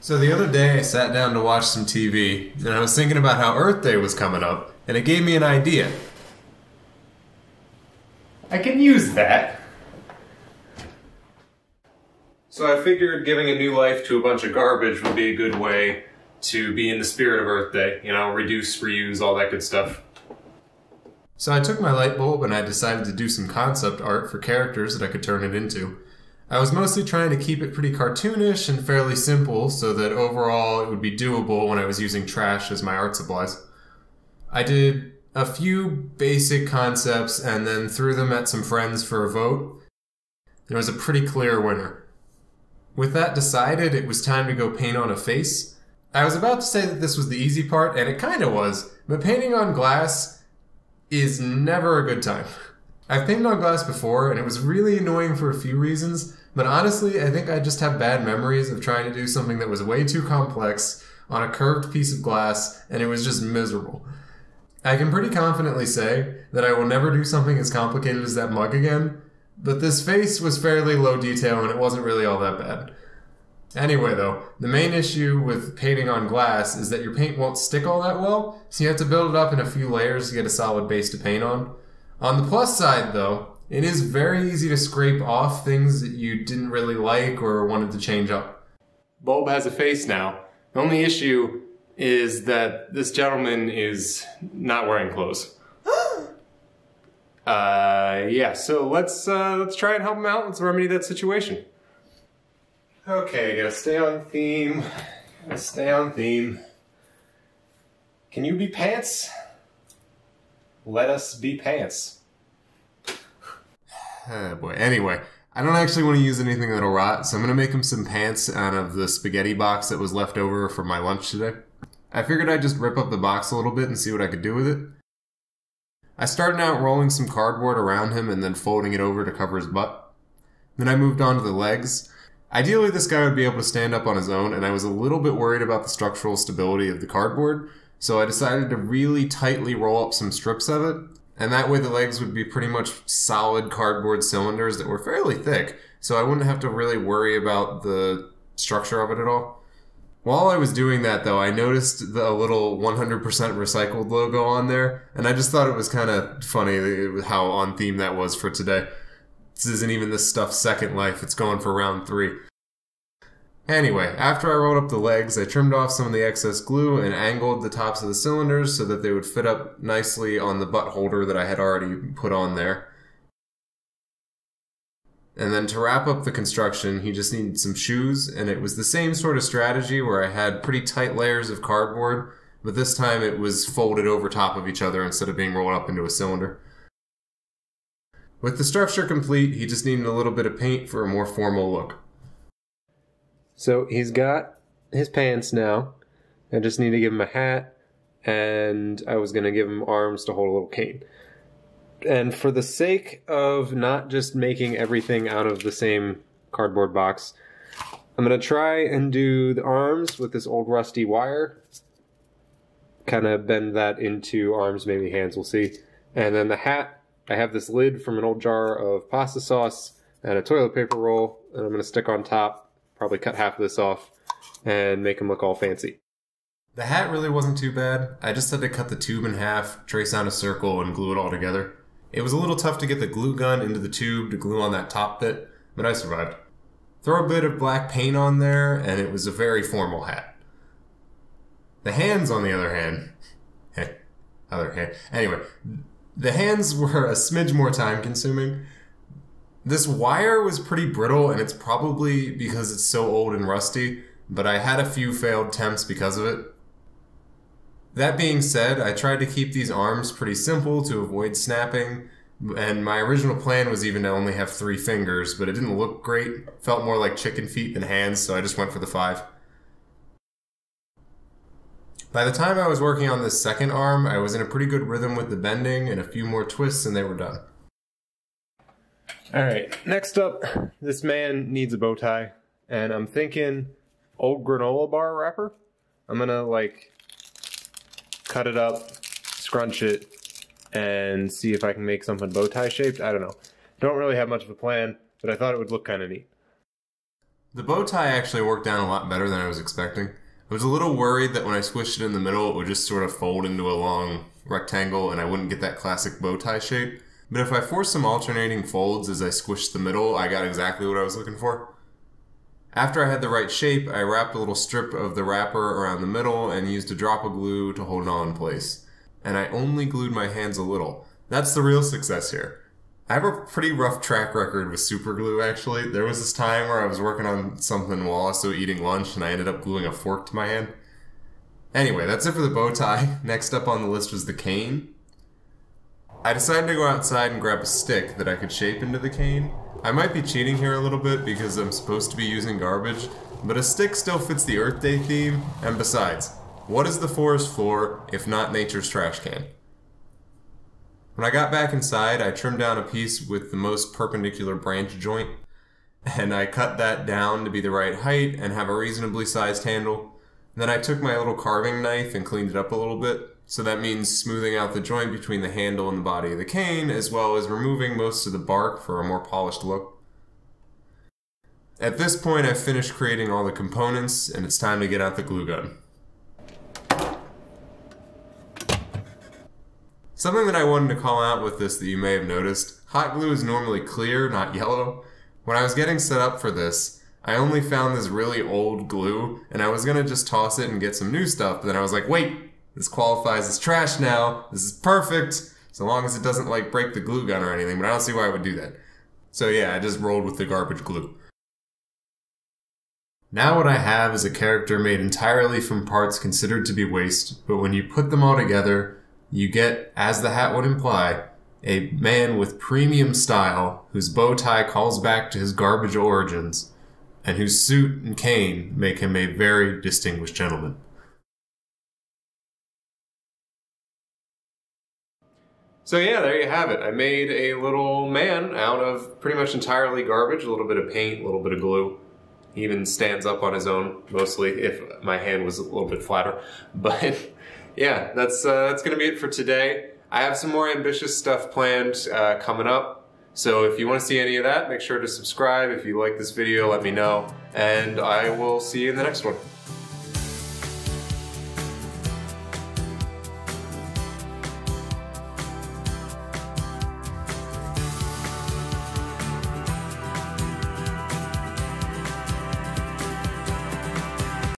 So the other day I sat down to watch some TV, and I was thinking about how Earth Day was coming up, and it gave me an idea. I can use that. So I figured giving a new life to a bunch of garbage would be a good way to be in the spirit of Earth Day. You know, reduce, reuse, all that good stuff. So I took my light bulb and I decided to do some concept art for characters that I could turn it into. I was mostly trying to keep it pretty cartoonish and fairly simple so that overall it would be doable when I was using trash as my art supplies. I did a few basic concepts and then threw them at some friends for a vote. There was a pretty clear winner. With that decided, it was time to go paint on a face. I was about to say that this was the easy part, and it kinda was, but painting on glass is never a good time. I've painted on glass before, and it was really annoying for a few reasons, but honestly, I think I just have bad memories of trying to do something that was way too complex on a curved piece of glass, and it was just miserable. I can pretty confidently say that I will never do something as complicated as that mug again, but this face was fairly low detail and it wasn't really all that bad. Anyway though, the main issue with painting on glass is that your paint won't stick all that well, so you have to build it up in a few layers to get a solid base to paint on. On the plus side though, it is very easy to scrape off things that you didn't really like or wanted to change up. Bulb has a face now. The only issue is that this gentleman is not wearing clothes. Yeah, so let's try and help him out. Let's remedy that situation. Okay, gotta stay on theme. Gotta stay on theme. Can you be pants? Let us be pants. Oh boy, anyway. I don't actually want to use anything that'll rot, so I'm gonna make him some pants out of the spaghetti box that was left over from my lunch today. I figured I'd just rip up the box a little bit and see what I could do with it. I started out rolling some cardboard around him and then folding it over to cover his butt. Then I moved on to the legs. Ideally this guy would be able to stand up on his own, and I was a little bit worried about the structural stability of the cardboard, so I decided to really tightly roll up some strips of it, and that way the legs would be pretty much solid cardboard cylinders that were fairly thick, so I wouldn't have to really worry about the structure of it at all. While I was doing that though, I noticed the little 100% recycled logo on there, and I just thought it was kind of funny how on theme that was for today. This isn't even this stuff's second life, it's going for round 3. Anyway, after I rolled up the legs, I trimmed off some of the excess glue and angled the tops of the cylinders so that they would fit up nicely on the butt holder that I had already put on there. And then to wrap up the construction, he just needed some shoes, and it was the same sort of strategy where I had pretty tight layers of cardboard, but this time it was folded over top of each other instead of being rolled up into a cylinder. With the structure complete, he just needed a little bit of paint for a more formal look. So he's got his pants now. I just need to give him a hat, and I was going to give him arms to hold a little cane. And for the sake of not just making everything out of the same cardboard box, I'm going to try and do the arms with this old rusty wire. Kind of bend that into arms, maybe hands, we'll see. And then the hat, I have this lid from an old jar of pasta sauce and a toilet paper roll, and I'm going to stick on top, probably cut half of this off, and make him look all fancy. The hat really wasn't too bad. I just had to cut the tube in half, trace out a circle, and glue it all together. It was a little tough to get the glue gun into the tube to glue on that top bit, but I survived. Throw a bit of black paint on there, and it was a very formal hat. The hands, on the other hand... Anyway, the hands were a smidge more time-consuming. This wire was pretty brittle, and it's probably because it's so old and rusty, but I had a few failed attempts because of it. That being said, I tried to keep these arms pretty simple to avoid snapping, and my original plan was even to only have 3 fingers, but it didn't look great. Felt more like chicken feet than hands, so I just went for the 5. By the time I was working on this second arm, I was in a pretty good rhythm with the bending and a few more twists and they were done. Alright, next up, this man needs a bow tie, and I'm thinking old granola bar wrapper. I'm gonna cut it up, scrunch it, and see if I can make something bow tie shaped. I don't know. Don't really have much of a plan, but I thought it would look kind of neat. The bow tie actually worked out a lot better than I was expecting. I was a little worried that when I squished it in the middle, it would just sort of fold into a long rectangle and I wouldn't get that classic bow tie shape. But if I forced some alternating folds as I squished the middle, I got exactly what I was looking for. After I had the right shape, I wrapped a little strip of the wrapper around the middle and used a drop of glue to hold it all in place. And I only glued my hands a little. That's the real success here. I have a pretty rough track record with super glue, actually. There was this time where I was working on something while also eating lunch and I ended up gluing a fork to my hand. Anyway, that's it for the bow tie. Next up on the list was the cane. I decided to go outside and grab a stick that I could shape into the cane. I might be cheating here a little bit because I'm supposed to be using garbage, but a stick still fits the Earth Day theme, and besides, what is the forest floor if not nature's trash can? When I got back inside, I trimmed down a piece with the most perpendicular branch joint, and I cut that down to be the right height and have a reasonably sized handle. Then I took my little carving knife and cleaned it up a little bit, so that means smoothing out the joint between the handle and the body of the cane, as well as removing most of the bark for a more polished look. At this point, I've finished creating all the components, and it's time to get out the glue gun. Something that I wanted to call out with this that you may have noticed, hot glue is normally clear, not yellow. When I was getting set up for this, I only found this really old glue, and I was gonna just toss it and get some new stuff, but then I was like, wait, this qualifies as trash now, this is perfect, so long as it doesn't like break the glue gun or anything, but I don't see why I would do that. So yeah, I just rolled with the garbage glue. Now what I have is a character made entirely from parts considered to be waste, but when you put them all together, you get, as the hat would imply, a man with premium style whose bow tie calls back to his garbage origins, and whose suit and cane make him a very distinguished gentleman. So yeah, there you have it. I made a little man out of pretty much entirely garbage, a little bit of paint, a little bit of glue. He even stands up on his own, mostly, if my hand was a little bit flatter. But yeah, that's going to be it for today. I have some more ambitious stuff planned coming up. So if you want to see any of that, make sure to subscribe. If you like this video, let me know. And I will see you in the next one.